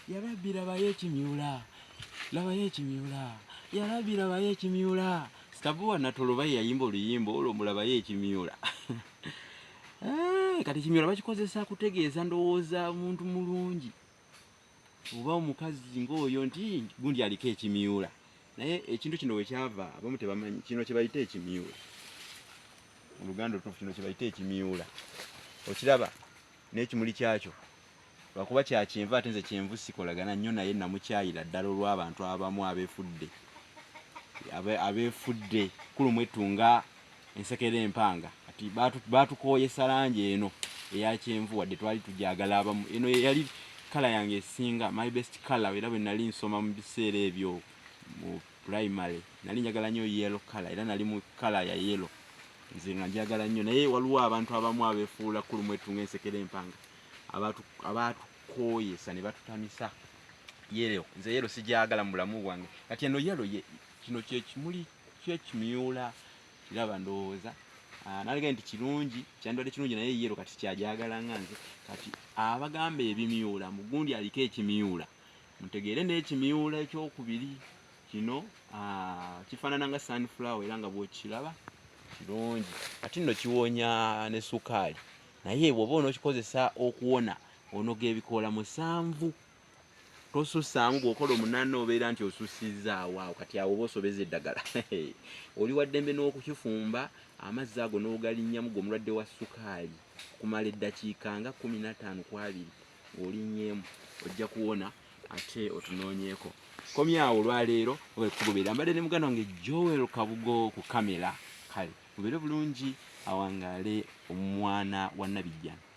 yalabbira baye ekimyula labayo ekimyula yalabbira baye ekimyula Stavuwa Natoloba yayimba oluyimba olwo mulabayo ekimyula kati ekimyula bakikozesa kutegeeza ndowooza omuntu mulungi oba omukazi ng'oyo nti gundi aliko ekimyula naye ekintu kino we kyava abamu tebamanyi kino kye bayita ekimyula mu Luganda olutuufu kino kye bayita ekimyula okiraba n'ekimuli kyakyo lwakuba kya kyenvu ate nze kyenvu sikolagana nnyo naye namukyayira ddala olw'abantu abamu abeefudde kulumu etunga ensekera empanga ati batukooyesa langi eno eya kyenvu wadde twali tujagala abamu eno yali kala yange esinga my best color era bwe nali nsoma mu biseera ebyo mu primary nali njagala nnyo yellow color era nali mu color ya yellow nze nga njagala nnyo naye waliwo abantu abamu abeefuula kulumu etunga ensekera empanga abatukooyesa ne batutamisa yellow nze yellow sijagala mu bulamu bwange kati eno yellow kino kyekimuli kyekimyula kiraba ndowooza nalega nti kirungi kyandibadde kirungi naye yellow kati kyajagala nga nze kati abagamba ebimyula mugundi aliko ekimyula mutegeere n'ekimyula ekyokubiri kino kifaanana nga sunflower era nga bw'okiraba kirungi kati nno kiwonya ne sukaali naye bw'oba onookikozesa okuwona onoga ebikoola 7 tosussaamu bw'okola 8 obeera nti osussizaawo awo kati awo oba osobeza eddagala oli waddembe n'okukifumba amazzi ago n'ogalinnyamu g'omulwadde wa sukaali kumala eddakiika nga 15 ku 20 ng'olinnyeemu ojja kuwona ate otunoonyeeko komyawo olwaleero okugoberera mbadde ne muganda wange Joel Kabugo ku kamera kale mubeere bulungi awangaale omwana wa Nabijjana.